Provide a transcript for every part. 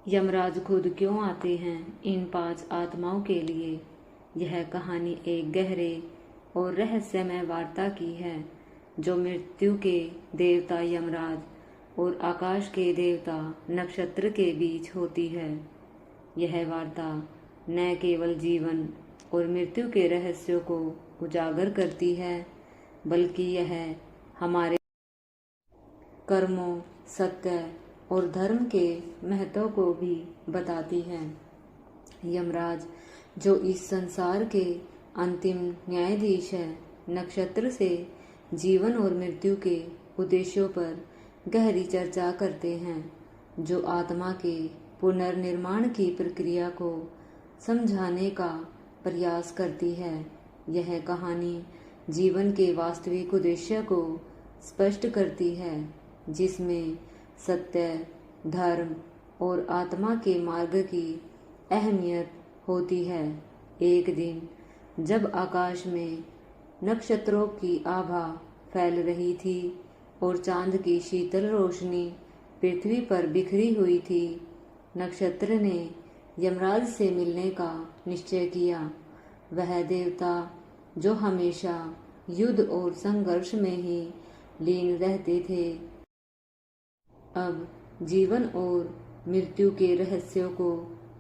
यमराज खुद क्यों आते हैं इन 5 आत्माओं के लिए? यह कहानी एक गहरे और रहस्यमय वार्ता की है जो मृत्यु के देवता यमराज और आकाश के देवता नक्षत्र के बीच होती है। यह वार्ता न केवल जीवन और मृत्यु के रहस्यों को उजागर करती है, बल्कि यह हमारे कर्मों, सत्य और धर्म के महत्व को भी बताती है। यमराज, जो इस संसार के अंतिम न्यायाधीश है, नक्षत्र से जीवन और मृत्यु के उद्देश्यों पर गहरी चर्चा करते हैं, जो आत्मा के पुनर्निर्माण की प्रक्रिया को समझाने का प्रयास करती है। यह कहानी जीवन के वास्तविक उद्देश्य को स्पष्ट करती है, जिसमें सत्य, धर्म और आत्मा के मार्ग की अहमियत होती है। एक दिन जब आकाश में नक्षत्रों की आभा फैल रही थी और चांद की शीतल रोशनी पृथ्वी पर बिखरी हुई थी, नक्षत्र ने यमराज से मिलने का निश्चय किया। वह देवता जो हमेशा युद्ध और संघर्ष में ही लीन रहते थे, अब जीवन और मृत्यु के रहस्यों को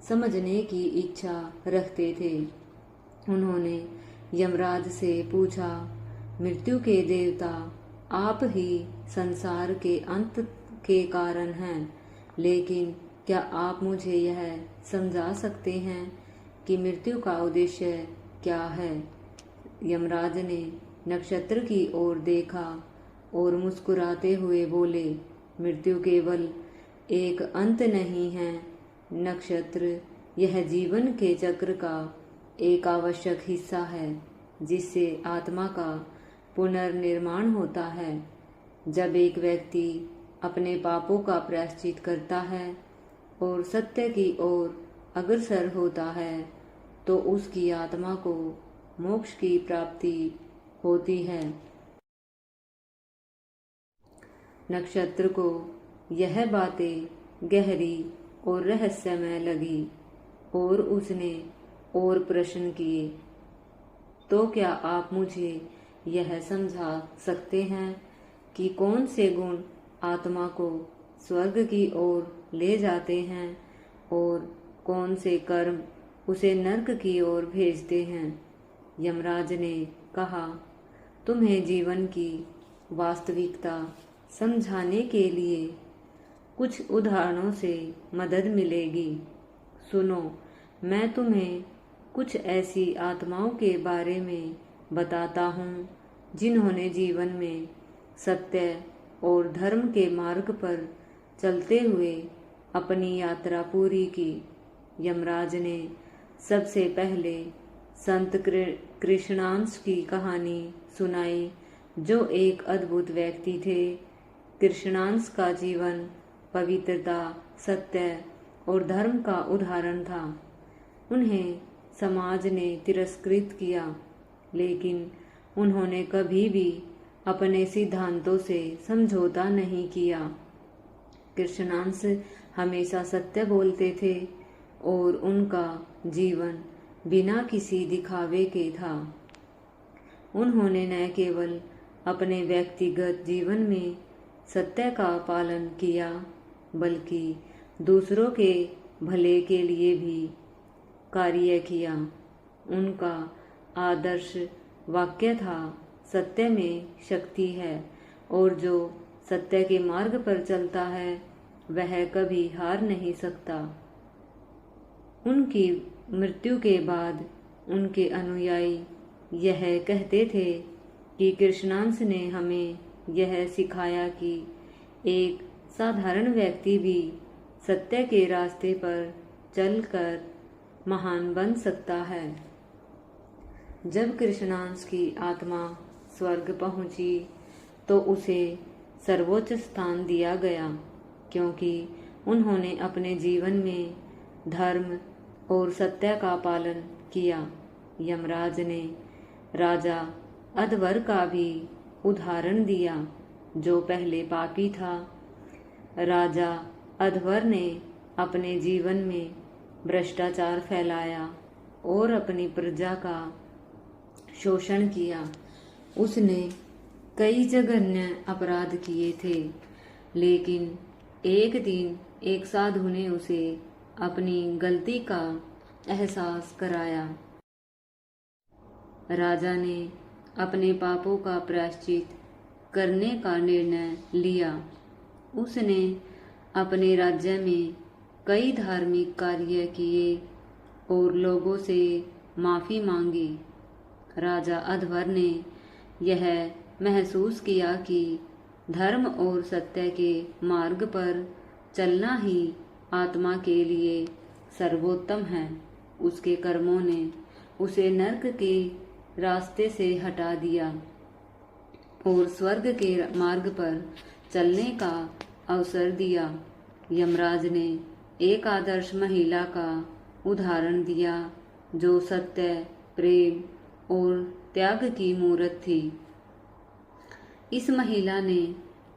समझने की इच्छा रखते थे। उन्होंने यमराज से पूछा, मृत्यु के देवता, आप ही संसार के अंत के कारण हैं, लेकिन क्या आप मुझे यह समझा सकते हैं कि मृत्यु का उद्देश्य क्या है? यमराज ने नक्षत्र की ओर देखा और मुस्कुराते हुए बोले, मृत्यु केवल एक अंत नहीं है नक्षत्र, यह जीवन के चक्र का एक आवश्यक हिस्सा है, जिससे आत्मा का पुनर्निर्माण होता है। जब एक व्यक्ति अपने पापों का प्रायश्चित करता है और सत्य की ओर अग्रसर होता है, तो उसकी आत्मा को मोक्ष की प्राप्ति होती है। नक्षत्र को यह बातें गहरी और रहस्यमय लगी और उसने और प्रश्न किए, तो क्या आप मुझे यह समझा सकते हैं कि कौन से गुण आत्मा को स्वर्ग की ओर ले जाते हैं और कौन से कर्म उसे नरक की ओर भेजते हैं? यमराज ने कहा, तुम्हें जीवन की वास्तविकता समझाने के लिए कुछ उदाहरणों से मदद मिलेगी। सुनो, मैं तुम्हें कुछ ऐसी आत्माओं के बारे में बताता हूँ जिन्होंने जीवन में सत्य और धर्म के मार्ग पर चलते हुए अपनी यात्रा पूरी की। यमराज ने सबसे पहले संत कृष्णांश की कहानी सुनाई, जो एक अद्भुत व्यक्ति थे। कृष्णांश का जीवन पवित्रता, सत्य और धर्म का उदाहरण था। उन्हें समाज ने तिरस्कृत किया, लेकिन उन्होंने कभी भी अपने सिद्धांतों से समझौता नहीं किया। कृष्णांश हमेशा सत्य बोलते थे और उनका जीवन बिना किसी दिखावे के था। उन्होंने न केवल अपने व्यक्तिगत जीवन में सत्य का पालन किया, बल्कि दूसरों के भले के लिए भी कार्य किया। उनका आदर्श वाक्य था, सत्य में शक्ति है और जो सत्य के मार्ग पर चलता है वह कभी हार नहीं सकता। उनकी मृत्यु के बाद उनके अनुयायी यह कहते थे कि कृष्णांश ने हमें यह सिखाया कि एक साधारण व्यक्ति भी सत्य के रास्ते पर चलकर महान बन सकता है। जब कृष्णांश की आत्मा स्वर्ग पहुंची तो उसे सर्वोच्च स्थान दिया गया, क्योंकि उन्होंने अपने जीवन में धर्म और सत्य का पालन किया। यमराज ने राजा अध्वर का भी उदाहरण दिया, जो पहले पापी था। राजा अध्वर ने अपने जीवन में भ्रष्टाचार फैलाया और अपनी प्रजा का शोषण किया। उसने कई जघन्य अपराध किए थे, लेकिन एक दिन एक साधु ने उसे अपनी गलती का एहसास कराया। राजा ने अपने पापों का प्रायश्चित करने का निर्णय लिया। उसने अपने राज्य में कई धार्मिक कार्य किए और लोगों से माफी मांगी। राजा अध्वर ने यह महसूस किया कि धर्म और सत्य के मार्ग पर चलना ही आत्मा के लिए सर्वोत्तम है। उसके कर्मों ने उसे नरक के रास्ते से हटा दिया और स्वर्ग के मार्ग पर चलने का अवसर दिया। यमराज ने एक आदर्श महिला का उदाहरण दिया जो सत्य, प्रेम और त्याग की मूर्त थी। इस महिला ने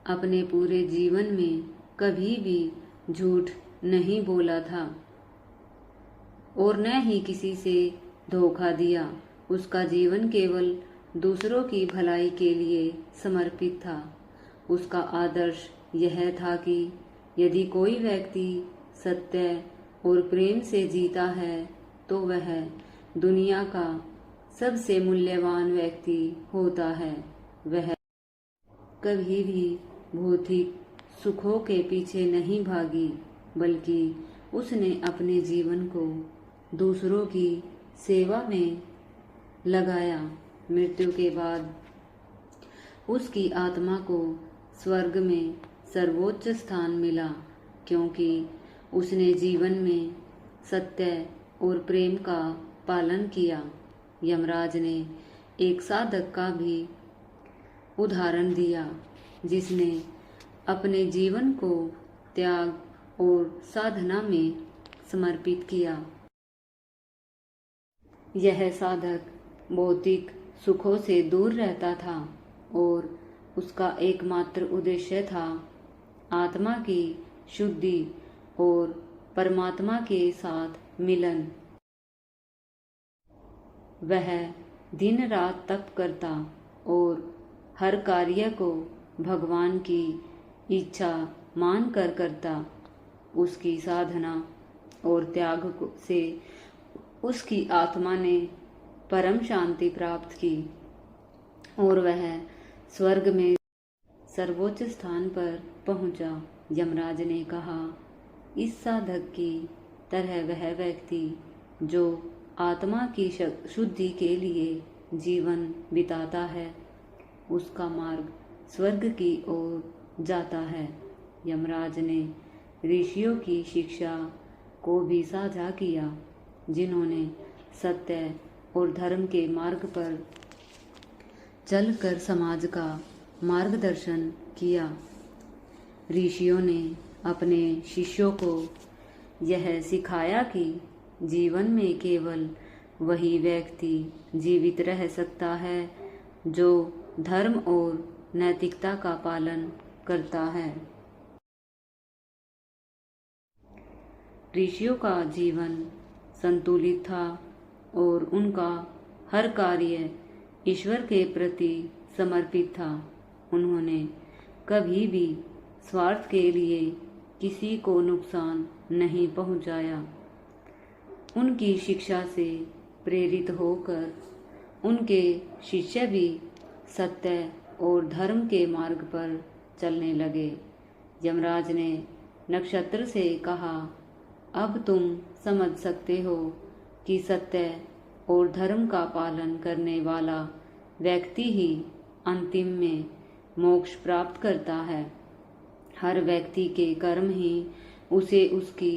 अपने पूरे जीवन में कभी भी झूठ नहीं बोला था और न ही किसी से धोखा दिया। उसका जीवन केवल दूसरों की भलाई के लिए समर्पित था। उसका आदर्श यह था कि यदि कोई व्यक्ति सत्य और प्रेम से जीता है तो वह दुनिया का सबसे मूल्यवान व्यक्ति होता है। वह कभी भी भौतिक सुखों के पीछे नहीं भागी, बल्कि उसने अपने जीवन को दूसरों की सेवा में लगाया। मृत्यु के बाद उसकी आत्मा को स्वर्ग में सर्वोच्च स्थान मिला, क्योंकि उसने जीवन में सत्य और प्रेम का पालन किया। यमराज ने एक साधक का भी उदाहरण दिया जिसने अपने जीवन को त्याग और साधना में समर्पित किया। यह साधक भौतिक सुखों से दूर रहता था और उसका एकमात्र उद्देश्य था आत्मा की शुद्धि और परमात्मा के साथ मिलन। वह दिन रात तप करता और हर कार्य को भगवान की इच्छा मानकर करता। उसकी साधना और त्याग से उसकी आत्मा ने परम शांति प्राप्त की और वह स्वर्ग में सर्वोच्च स्थान पर पहुंचा। यमराज ने कहा, इस साधक की तरह वह व्यक्ति जो आत्मा की शुद्धि के लिए जीवन बिताता है, उसका मार्ग स्वर्ग की ओर जाता है। यमराज ने ऋषियों की शिक्षा को भी साझा किया, जिन्होंने सत्य और धर्म के मार्ग पर चलकर समाज का मार्गदर्शन किया। ऋषियों ने अपने शिष्यों को यह सिखाया कि जीवन में केवल वही व्यक्ति जीवित रह सकता है जो धर्म और नैतिकता का पालन करता है। ऋषियों का जीवन संतुलित था और उनका हर कार्य ईश्वर के प्रति समर्पित था। उन्होंने कभी भी स्वार्थ के लिए किसी को नुकसान नहीं पहुंचाया। उनकी शिक्षा से प्रेरित होकर उनके शिष्य भी सत्य और धर्म के मार्ग पर चलने लगे। यमराज ने नक्षत्र से कहा, अब तुम समझ सकते हो कि सत्य और धर्म का पालन करने वाला व्यक्ति ही अंतिम में मोक्ष प्राप्त करता है। हर व्यक्ति के कर्म ही उसे उसकी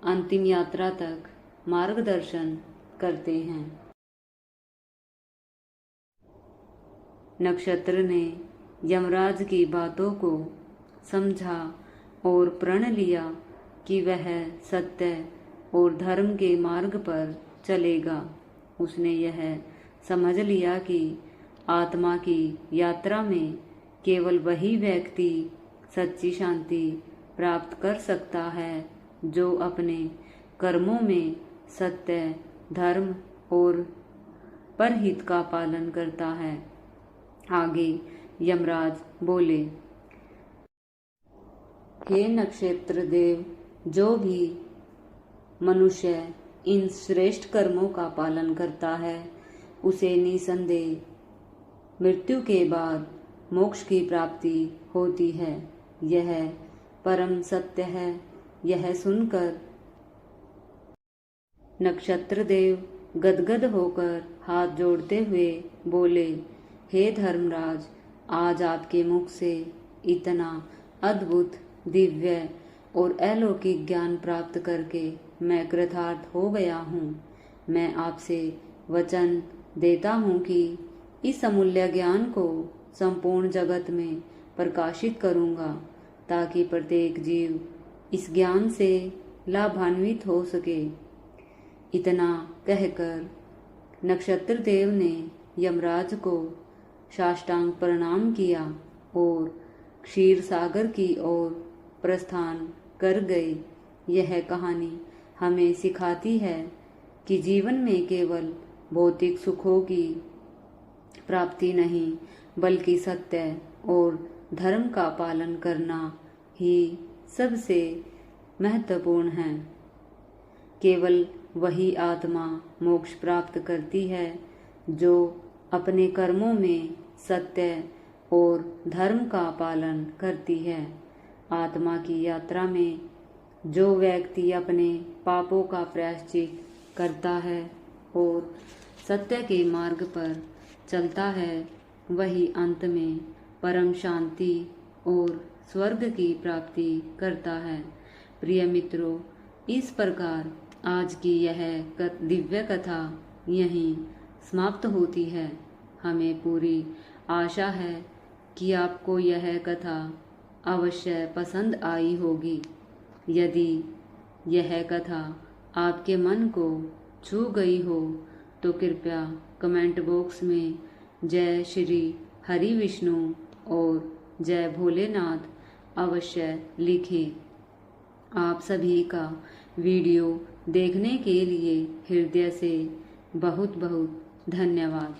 अंतिम यात्रा तक मार्गदर्शन करते हैं। नक्षत्र ने यमराज की बातों को समझा और प्रण लिया कि वह सत्य और धर्म के मार्ग पर चलेगा। उसने यह समझ लिया कि आत्मा की यात्रा में केवल वही व्यक्ति सच्ची शांति प्राप्त कर सकता है जो अपने कर्मों में सत्य, धर्म और परहित का पालन करता है। आगे यमराज बोले, हे नक्षत्र देव, जो भी मनुष्य इन श्रेष्ठ कर्मों का पालन करता है उसे निसंदेह मृत्यु के बाद मोक्ष की प्राप्ति होती है। यह परम सत्य है। यह सुनकर नक्षत्र देव गदगद होकर हाथ जोड़ते हुए बोले, हे धर्मराज, आज आपके मुख से इतना अद्भुत, दिव्य और अलौकिक ज्ञान प्राप्त करके मैं कृतार्थ हो गया हूँ। मैं आपसे वचन देता हूँ कि इस अमूल्य ज्ञान को संपूर्ण जगत में प्रकाशित करूँगा, ताकि प्रत्येक जीव इस ज्ञान से लाभान्वित हो सके। इतना कहकर नक्षत्र देव ने यमराज को साष्टांग प्रणाम किया और क्षीर सागर की ओर प्रस्थान कर गए। यह कहानी हमें सिखाती है कि जीवन में केवल भौतिक सुखों की प्राप्ति नहीं, बल्कि सत्य और धर्म का पालन करना ही सबसे महत्वपूर्ण है। केवल वही आत्मा मोक्ष प्राप्त करती है जो अपने कर्मों में सत्य और धर्म का पालन करती है। आत्मा की यात्रा में जो व्यक्ति अपने पापों का प्रायश्चित करता है और सत्य के मार्ग पर चलता है, वही अंत में परम शांति और स्वर्ग की प्राप्ति करता है। प्रिय मित्रों, इस प्रकार आज की यह दिव्य कथा यहीं समाप्त होती है। हमें पूरी आशा है कि आपको यह कथा अवश्य पसंद आई होगी। यदि यह कथा आपके मन को छू गई हो तो कृपया कमेंट बॉक्स में जय श्री हरि विष्णु और जय भोलेनाथ अवश्य लिखें। आप सभी का वीडियो देखने के लिए हृदय से बहुत बहुत धन्यवाद।